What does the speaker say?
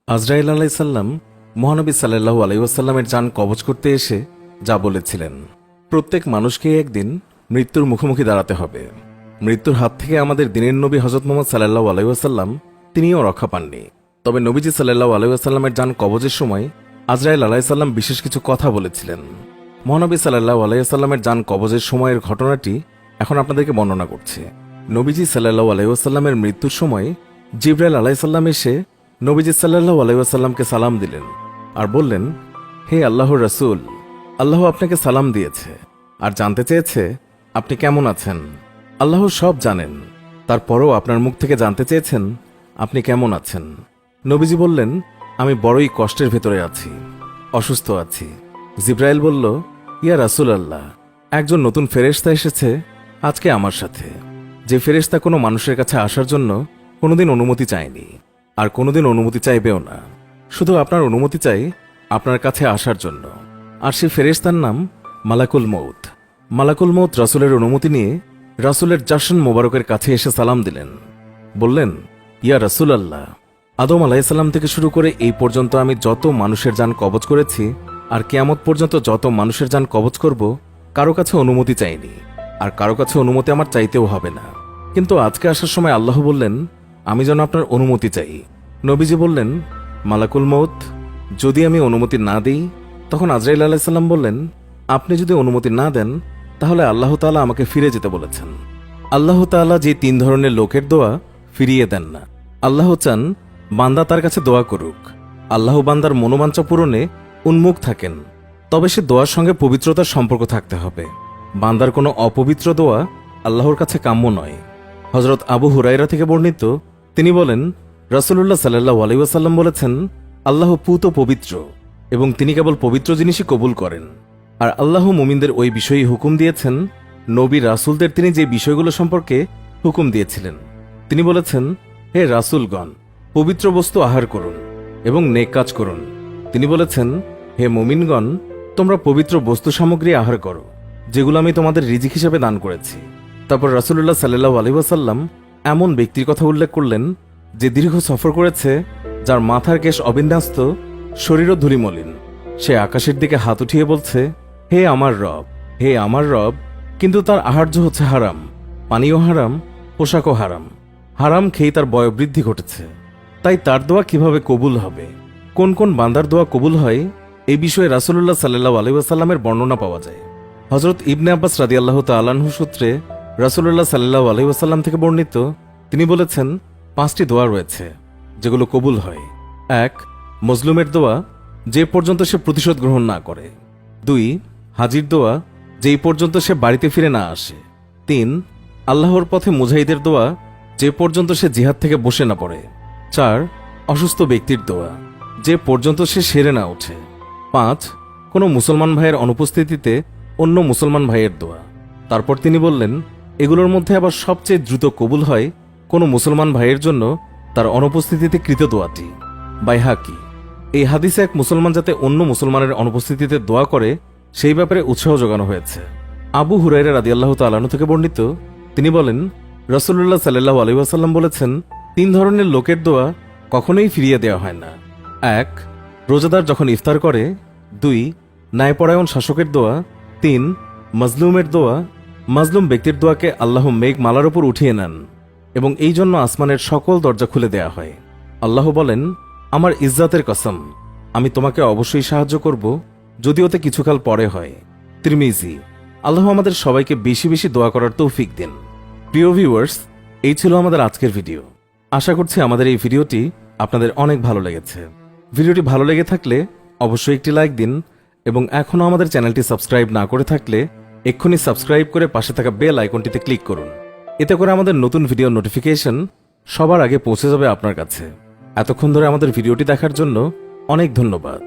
আজরাইল আলাইসাল্লাম মহানবী সাল্লাল্লাহু আলাইহি ওয়াসাল্লামের জান কবজ করতে এসে যা বলেছিলেন, প্রত্যেক মানুষকেই একদিন মৃত্যুর মুখোমুখি দাঁড়াতে হবে। মৃত্যুর হাত থেকে আমাদের দিনের নবী হযরত মুহাম্মদ সাল্লাল্লাহু আলাইহি ওয়াসাল্লাম তিনিও রক্ষা পাননি। তবে নবীজি সাল্লাল্লাহু আলাইহি ওয়াসাল্লামের জান কবজের সময় আজরাইল আলাইসাল্লাম বিশেষ কিছু কথা বলেছিলেন। মহানবী সাল্লাল্লাহু আলাইহি ওয়াসাল্লামের জান কবজের সময়ের ঘটনাটি এখন আপনাদেরকে বর্ণনা করছি। নবীজি সাল্লাল্লাহু আলাইহি ওয়াসাল্লামের মৃত্যুর সময় জিবরাইল আলাইহিসসালাম এসে নবীজি সাল্লাল্লাহু আলাইহি ওয়াসাল্লামকে সালাম দিলেন আর বললেন, হে আল্লাহর রাসূল, আল্লাহ আপনাকে সালাম দিয়েছে আর জানতে চেয়েছে আপনি কেমন আছেন। আল্লাহ সব জানেন, তারপরও আপনার মুখ থেকে জানতে চেয়েছেন আপনি কেমন আছেন। নবীজি বললেন, আমি বড়ই কষ্টের ভেতরে আছি, অসুস্থ আছি। জিবরাইল বলল, ইয়া রাসূল আল্লাহ, একজন নতুন ফেরেশতা এসেছে আজকে আমার সাথে, যে ফেরেশতা কোনো মানুষের কাছে আসার জন্য কোনোদিন অনুমতি চায়নি আর কোনোদিন অনুমতি চাইবেও না, শুধু আপনার অনুমতি চাই আপনার কাছে আসার জন্য। আর সেই ফেরেশতার নাম মালাকুল মউত। মালাকুল মউত রাসূলের অনুমতি নিয়ে রাসূলের জাশন মোবারকের কাছে এসে সালাম দিলেন। বললেন, ইয়া রাসূল আল্লাহ, আদম আলাইহিসসালাম থেকে শুরু করে এই পর্যন্ত আমি যত মানুষের জান কবজ করেছি আর কিয়ামত পর্যন্ত যত মানুষের জান কবজ করব, কারো কাছে অনুমতি চাইনি আর কারো কাছে অনুমতি আমার চাইতেও হবে না। কিন্তু আজকে আসার সময় আল্লাহ বললেন আমি যেন আপনার অনুমতি চাই। নবীজি বললেন, মালাকুল মউত, যদি আমি অনুমতি না দিই? তখন আজরাইল আলাইহিসসালাম বললেন, আপনি যদি অনুমতি না দেন তাহলে আল্লাহ তাআলা আমাকে ফিরে যেতে বলেছেন। আল্লাহ তাআলা যে তিন ধরনের লোকের দোয়া ফিরিয়ে দেন না। আল্লাহ চান বান্দা তার কাছে দোয়া করুক, আল্লাহ বান্দার মনোবাঞ্ছা পূরণে উন্মুখ থাকেন, তবে সে দোয়ার সঙ্গে পবিত্রতার সম্পর্ক থাকতে হবে। বান্দার কোনো অপবিত্র দোয়া আল্লাহর কাছে কাম্য নয়। হযরত আবু হুরায়রা থেকে বর্ণিত, তিনি বলেন, রাসূলুল্লাহ সাল্লাল্লাহু আলাইহি ওয়াসাল্লাম বলেছেন, আল্লাহ পূত পবিত্র এবং তিনি কেবল পবিত্র জিনিসই কবুল করেন। আর আল্লাহ মুমিনদের ওই বিষয়েই হুকুম দিয়েছেন নবী রাসূলদের তিনি যে বিষয়গুলো সম্পর্কে হুকুম দিয়েছিলেন। তিনি বলেছেন, হে রাসূলগণ, পবিত্র বস্তু আহার করুন এবং নেক কাজ করুন। তিনি বলেছেন, হে মুমিনগণ, তোমরা পবিত্র বস্তু সামগ্রী আহার করো যেগুলো আমি তোমাদের রিজিক হিসেবে দান করেছি। তারপর রাসূলুল্লাহ সাল্লাল্লাহু আলাইহি ওয়াসাল্লাম এমন ব্যক্তির কথা উল্লেখ করলেন যে দীর্ঘ সফর করেছে, যার মাথার কেশ অবিন্যস্ত, শরীরও ধূলিমলিন। সে আকাশের দিকে হাত উঠিয়ে বলছে, হে আমার রব, হে আমার রব, কিন্তু তার আহার্য হচ্ছে হারাম, পানীয় হারাম, পোশাকও হারাম। হারাম খেয়ে তার বয়োবৃদ্ধি ঘটেছে, তাই তার দোয়া কিভাবে কবুল হবে? কোন কোন বান্দার দোয়া কবুল হয় এই বিষয়ে রাসূলুল্লাহ সাল্লাল্লাহু আলাইহি ওয়াসাল্লামের বর্ণনা পাওয়া যায়। হযরত ইবনে আব্বাস রাদিয়াল্লাহু তাআলা আনহু সূত্রে রাসূলুল্লাহ সাল্লাল্লাহু আলাইহি ওয়াসাল্লাম থেকে বর্ণিত, তিনি বলেছেন, 5টি দোয়া রয়েছে যেগুলো কবুল হয়। 1. মজলুমের দোয়া, যে পর্যন্ত সে প্রতিশোধ গ্রহণ না করে। 2. হাজির দোয়া, যেই পর্যন্ত সে বাড়িতে ফিরে না আসে। 3. আল্লাহর পথে মুজাহিদের দোয়া, যে পর্যন্ত সে জিহাদ থেকে বসে না পড়ে। 4. অসুস্থ ব্যক্তির দোয়া, যে পর্যন্ত সে সেরে না ওঠে। 5. কোনো মুসলমান ভাইয়ের অনুপস্থিতিতে অন্য মুসলমান ভাইয়ের দোয়া। তারপর তিনি বললেন, এগুলোর মধ্যে আবার সবচেয়ে দ্রুত কবুল হয় কোনো মুসলমান ভাইয়ের জন্য তার অনুপস্থিতিতে কৃত দোয়াটি। বাইহাকি। এই হাদিসে এক মুসলমান যাতে অন্য মুসলমানের অনুপস্থিতিতে দোয়া করে সেই ব্যাপারে উৎসাহ যোগানো হয়েছে। আবু হুরায়রা রাদিয়াল্লাহু তাআলা আনহু থেকে বর্ণিত, তিনি বলেন, রাসূলুল্লাহ সাল্লাল্লাহু আলাইহি ওয়াসাল্লাম বলেছেন, 3 ধরনের লোকের দোয়া কখনোই ফিরিয়ে দেওয়া হয় না। 1. রোজাদার যখন ইফতার করে। 2. ন্যায়পরায়ণ শাসকের দোয়া। 3. মাজলুমের দোয়া। মাজলুম ব্যক্তির দোয়াকে আল্লাহ মেঘ মালার উপর উঠিয়ে নেন এবং এই জন্য আসমানের সকল দরজা খুলে দেয়া হয়। আল্লাহ বলেন, আমার ইজ্জাতের কসম, আমি তোমাকে অবশ্যই সাহায্য করব, যদি ওতে কিছুকাল পরে হয়। তিরমিজি। আল্লাহ আমাদের সবাইকে বেশি বেশি দোয়া করার তৌফিক দিন। প্রিয় ভিউয়ার্স, এই ছিল আমাদের আজকের ভিডিও। আশা করছি আমাদের এই ভিডিওটি আপনাদের অনেক ভালো লেগেছে। ভিডিওটি ভালো লেগে থাকলে অবশ্যই একটি লাইক দিন এবং এখনও আমাদের চ্যানেলটি সাবস্ক্রাইব না করে থাকলে এক্ষুনি সাবস্ক্রাইব করে পাশে থাকা বেল আইকনটিতে ক্লিক করুন। এতে করে আমাদের নতুন ভিডিও নোটিফিকেশন সবার আগে পৌঁছে যাবে আপনার কাছে। এতক্ষণ ধরে আমাদের ভিডিওটি দেখার জন্য অনেক ধন্যবাদ।